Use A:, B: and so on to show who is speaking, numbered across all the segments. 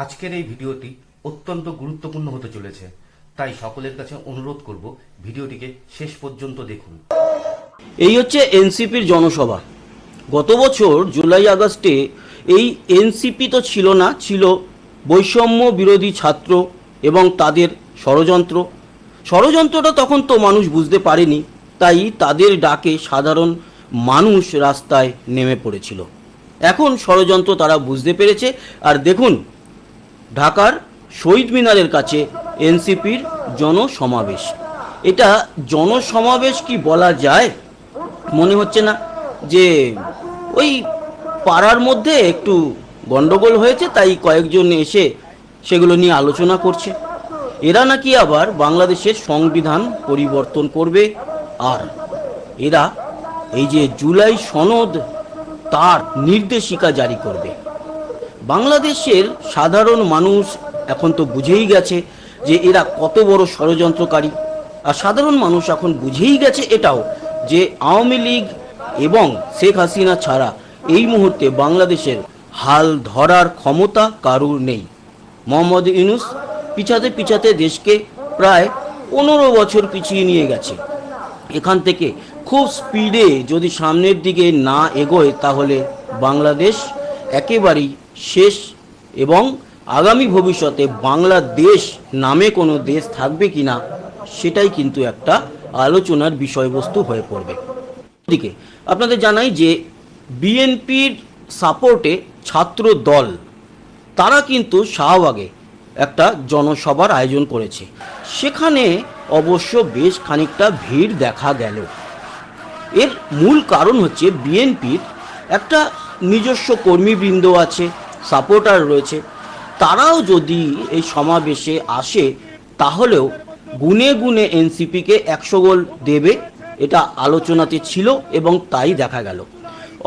A: আজকের এই ভিডিওটি অত্যন্ত গুরুত্বপূর্ণ হতে চলেছে, তাই সকলের কাছে অনুরোধ করব ভিডিওটিকে শেষ পর্যন্ত দেখুন।
B: এই হচ্ছে এনসিপির জনসভা। গত বছর জুলাই আগস্টে এই এনসিপি তো ছিল না, ছিল বৈষম্য বিরোধী ছাত্র এবং তাদের ষড়যন্ত্রটা তখন তো মানুষ বুঝতে পারেনি, তাই তাদের ডাকে সাধারণ মানুষ রাস্তায় নেমে পড়েছিল। এখন ষড়যন্ত্র তারা বুঝতে পেরেছে। আর দেখুন, ঢাকার শহীদ মিনারের কাছে এনসিপির জনসমাবেশ। এটা জনসমাবেশ কি বলা যায়? মনে হচ্ছে না যে ওই পাড়ার মধ্যে একটু গন্ডগোল হয়েছে, তাই কয়েকজন এসে সেগুলো নিয়ে আলোচনা করছে। এরা নাকি আবার বাংলাদেশের সংবিধান পরিবর্তন করবে, আর এরা এই যে জুলাই সনদ তার নির্দেশিকা জারি করবে। বাংলাদেশের সাধারণ মানুষ এখন তো বুঝেই গেছে যে এরা কত বড় ষড়যন্ত্রকারী। আর সাধারণ মানুষ এখন বুঝেই গেছে এটাও যে আওয়ামী লীগ এবং শেখ হাসিনা ছাড়া এই মুহূর্তে বাংলাদেশের হাল ধরার ক্ষমতা কারুর নেই। মোহাম্মদ ইউনূস পিছাতে পিছাতে দেশকে প্রায় 15 বছর পিছিয়ে নিয়ে গেছে। এখান থেকে খুব স্পিডে যদি সামনের দিকে না এগোয় তাহলে বাংলাদেশ একেবারেই শেষ, এবং আগামী ভবিষ্যতে বাংলাদেশ নামে কোনো দেশ থাকবে কিনা সেটাই কিন্তু একটা আলোচনার বিষয়বস্তু হয়ে পড়বে। এদিকে আপনাদের জানাই যে বিএনপির সাপোর্টে ছাত্র দল তারা কিন্তু শাহবাগে একটা জনসভার আয়োজন করেছে। সেখানে অবশ্য বেশ খানিকটা ভিড় দেখা গেল। এর মূল কারণ হচ্ছে বিএনপির একটা নিজস্ব কর্মীবৃন্দ আছে, সাপোর্টার রয়েছে। তারাও যদি এই সমাবেশে আসে তাহলেও গুনে গুনে এনসিপিকে 100 গোল দেবে, এটা আলোচনাতে ছিল এবং তাই দেখা গেল।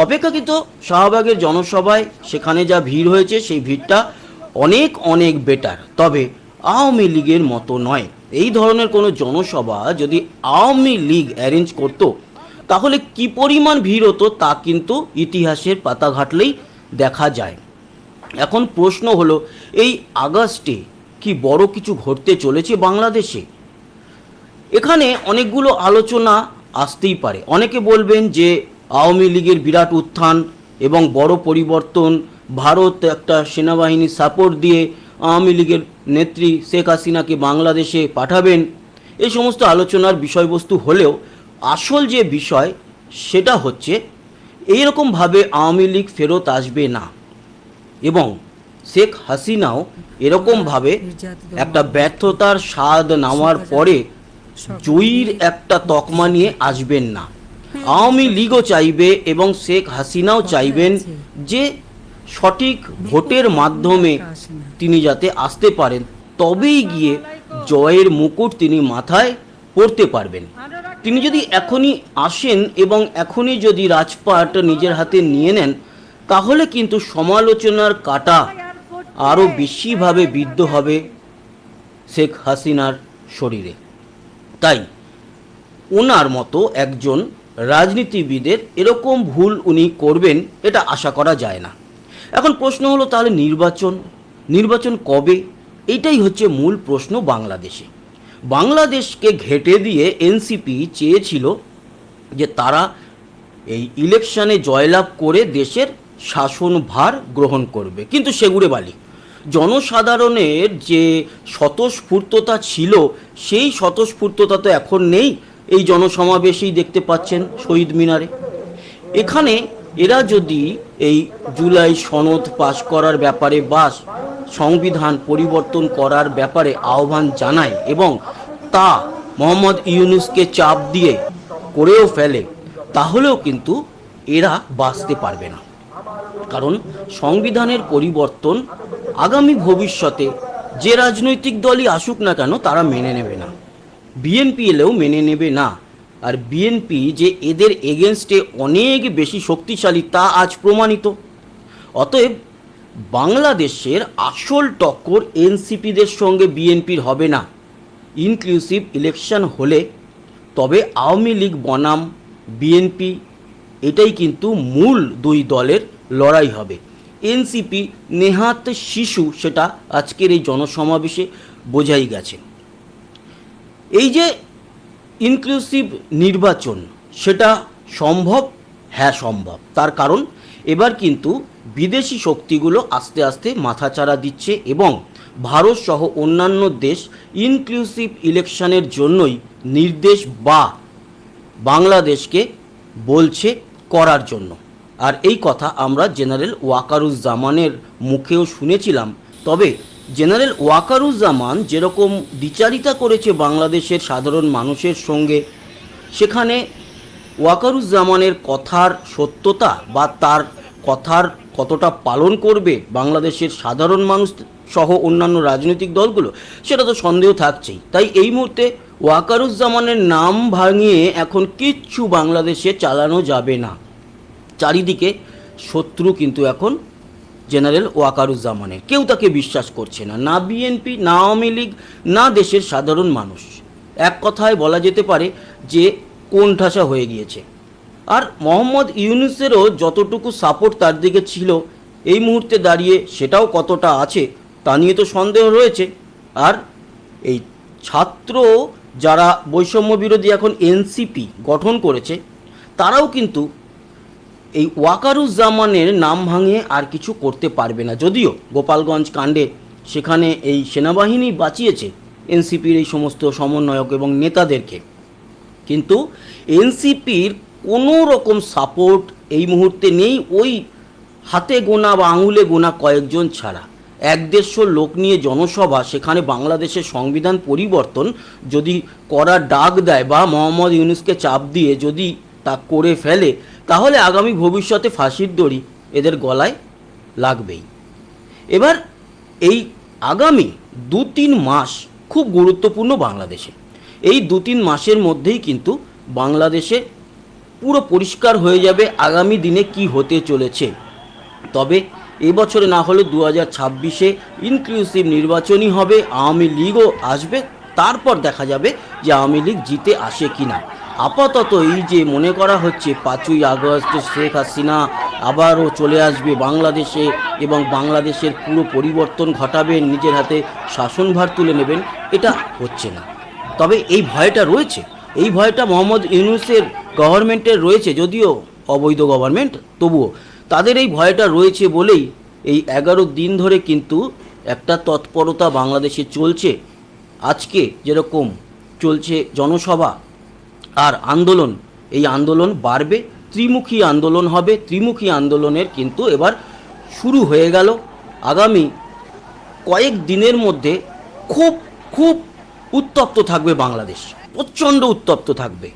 B: অপেক্ষাকৃত শাহবাগের জনসভায় সেখানে যা ভিড় হয়েছে সেই ভিড়টা অনেক অনেক বেটার, তবে আওয়ামী লীগের মতো নয়। এই ধরনের কোনো জনসভা যদি আওয়ামী লীগ অ্যারেঞ্জ করত তাহলে কি পরিমাণ ভিড় হতো তা কিন্তু ইতিহাসের পাতা ঘাটলেই দেখা যায়। এখন প্রশ্ন হলো, এই আগস্টে কি বড় কিছু ঘটতে চলেছে বাংলাদেশে? এখানে অনেকগুলো আলোচনা আসতেই পারে। অনেকে বলবেন যে আওয়ামী লীগের বিরাট উত্থান এবং বড় পরিবর্তন, ভারত একটা সেনাবাহিনী সাপোর্ট দিয়ে আওয়ামী লীগের নেত্রী শেখ হাসিনাকে বাংলাদেশে পাঠাবেন। এই সমস্ত আলোচনার বিষয়বস্তু হলেও আসল যে বিষয় সেটা হচ্ছে এইরকমভাবে আওয়ামী লীগ ফেরত আসবে না, এবং শেখ হাসিনাও এরকমভাবে একটা ব্যর্থতার স্বাদ নেওয়ার পরে জয়ীর একটা তকমা নিয়ে আসবেন না। আওয়ামী লীগও চাইবে এবং শেখ হাসিনাও চাইবেন যে সঠিক ভোটের মাধ্যমে তিনি যাতে আসতে পারেন, তবেই গিয়ে জয়ের মুকুট তিনি মাথায় পরতে পারবেন। তিনি যদি এখনই আসেন এবং এখনই যদি রাজপাট নিজের হাতে নিয়ে নেন তাহলে কিন্তু সমালোচনার কাঁটা আরও বেশিভাবে বিদ্ধ হবে শেখ হাসিনার শরীরে। তাই ওনার মতো একজন রাজনীতিবিদের এরকম ভুল উনি করবেন এটা আশা করা যায় না। এখন প্রশ্ন হলো, তাহলে নির্বাচন কবে? এইটাই হচ্ছে মূল প্রশ্ন বাংলাদেশে। বাংলাদেশকে ঘেঁটে দিয়ে এনসিপি চেয়েছিল যে তারা এই ইলেকশনে জয়লাভ করে দেশের শাসনভার গ্রহণ করবে, কিন্তু সেগুড়ে বালি। জনসাধারণের যে স্বতঃস্ফূর্ততা ছিল সেই স্বতঃস্ফূর্ততা তো এখন নেই। এই জনসমাবেশেই দেখতে পাচ্ছেন শহীদ মিনারে। এখানে এরা যদি এই জুলাই সনদ পাশ করার ব্যাপারে বা সংবিধান পরিবর্তন করার ব্যাপারে আহ্বান জানায় এবং তা মোহাম্মদ ইউনূসকে চাপ দিয়ে করেও ফেলে, তাহলেও কিন্তু এরা বাঁচতে পারবে না। কারণ সংবিধানের পরিবর্তন আগামী ভবিষ্যতে যে রাজনৈতিক দলই আসুক না কেন তারা মেনে নেবে না। বিএনপি এলেও মেনে নেবে না। আর বিএনপি যে এদের এগেনস্টে অনেক বেশি শক্তিশালী তা আজ প্রমাণিত। অতএব বাংলাদেশের আসল টক্কর এনসিপিদের সঙ্গে বিএনপির হবে না। ইনক্লুসিভ ইলেকশন হলে তবে আওয়ামী লীগ বনাম বিএনপি, এটাই কিন্তু মূল দুই দলের লড়াই হবে। এনসিপি নেহাত শিশু সেটা আজকের এই জনসমাবেশে বোঝাই গেছে। এই যে ইনক্লুসিভ নির্বাচন সেটা সম্ভব, হ্যাঁ সম্ভব। তার কারণ এবার কিন্তু বিদেশি শক্তিগুলো আস্তে আস্তে মাথাচাড়া দিচ্ছে এবং ভারত সহ অন্যান্য দেশ ইনক্লুসিভ ইলেকশনের জন্যই নির্দেশ বা বাংলাদেশকে বলছে করার জন্য। আর এই কথা আমরা জেনারেল ওয়াকারুজ্জামানের মুখেও শুনেছিলাম। তবে জেনারেল ওয়াকারুজ্জামান যেরকম দ্বিচারিতা করেছে বাংলাদেশের সাধারণ মানুষের সঙ্গে, সেখানে ওয়াকারুজ্জামানের কথার সত্যতা বা তার কথার কতটা পালন করবে বাংলাদেশের সাধারণ মানুষ সহ অন্যান্য রাজনৈতিক দলগুলো, সেটা তো সন্দেহ থাকছেই। তাই এই মুহূর্তে ওয়াকারুজ্জামানের নাম ভাঙিয়ে এখন কিচ্ছু বাংলাদেশে চালানো যাবে না। চারিদিকে শত্রু কিন্তু এখন জেনারেল ওয়াকারুজ্জামানের, কেউ তাকে বিশ্বাস করছে না, না বিএনপি, না আওয়ামী লীগ, না দেশের সাধারণ মানুষ। এক কথায় বলা যেতে পারে যে কোণঠাসা হয়ে গিয়েছে। আর মোহাম্মদ ইউনূসেরও যতটুকু সাপোর্ট তার দিকে ছিল এই মুহূর্তে দাঁড়িয়ে সেটাও কতটা আছে তা নিয়ে তো সন্দেহ রয়েছে। আর এই ছাত্র যারা বৈষম্য বিরোধী এখন এনসিপি গঠন করেছে, তারাও কিন্তু এই ওয়াকারুজ্জামানের নাম ভাঙিয়ে আর কিছু করতে পারবে না। যদিও গোপালগঞ্জ কাণ্ডে সেখানে এই সেনাবাহিনী বাঁচিয়েছে এনসিপির এই সমস্ত সমন্বয়ক এবং নেতাদেরকে, কিন্তু এনসিপির কোনো রকম সাপোর্ট এই মুহূর্তে নেই, ওই হাতে গোনা বা আঙুলে গোনা কয়েকজন ছাড়া। 1-150 লোক নিয়ে জনসভা, সেখানে বাংলাদেশের সংবিধান পরিবর্তন যদি করার ডাক দেয় বা মোহাম্মদ ইউনূসকে চাপ দিয়ে যদি তা করে ফেলে, তাহলে আগামী ভবিষ্যতে ফাঁসির দড়ি এদের গলায় লাগবেই। এবার এই আগামী 2-3 মাস খুব গুরুত্বপূর্ণ বাংলাদেশে। এই 2-3 মাসের মধ্যেই কিন্তু বাংলাদেশে পুরো পরিষ্কার হয়ে যাবে আগামী দিনে কি হতে চলেছে। তবে এবছরে না হলে 2026-এ ইনক্লুসিভ নির্বাচনই হবে, আওয়ামী লীগও আসবে, তারপর দেখা যাবে যে আওয়ামী লীগ জিতে আসে কিনা। আপাতত এই যে মনে করা হচ্ছে 5ই আগস্ট শেখ হাসিনা আবারও চলে আসবে বাংলাদেশে এবং বাংলাদেশের পুরো পরিবর্তন ঘটাবেন, নিজের হাতে শাসনভার তুলে নেবেন, এটা হচ্ছে না। তবে এই ভয়টা রয়েছে, এই ভয়টা মোহাম্মদ ইউনূসের গভর্নমেন্টের রয়েছে, যদিও অবৈধ গভর্নমেন্ট, তবুও তাদের এই ভয়টা রয়েছে বলেই এই 11 দিন ধরে কিন্তু একটা তৎপরতা বাংলাদেশে চলছে। আজকে যেরকম চলছে জনসভা আর আন্দোলন, এই আন্দোলন বাড়বে, ত্রিমুখী আন্দোলন হবে। ত্রিমুখী আন্দোলনের কিন্তু এবার শুরু হয়ে গেল। আগামী কয়েক দিনের মধ্যে খুব খুব উত্তপ্ত থাকবে বাংলাদেশ, প্রচণ্ড উত্তপ্ত থাকবে।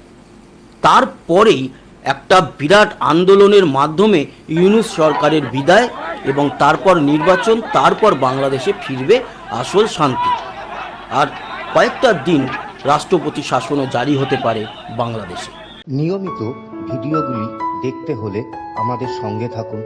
B: তারপরেই একটা বিরাট আন্দোলনের মাধ্যমে ইউনূস সরকারের বিদায় এবং তারপর নির্বাচন, তারপর বাংলাদেশে ফিরবে আসল শান্তি। আর কয়েকটা দিন রাষ্ট্রপতি শাসনও জারি হতে পারে বাংলাদেশে।
C: নিয়মিত ভিডিওগুলি দেখতে হলে আমাদের সঙ্গে থাকুন।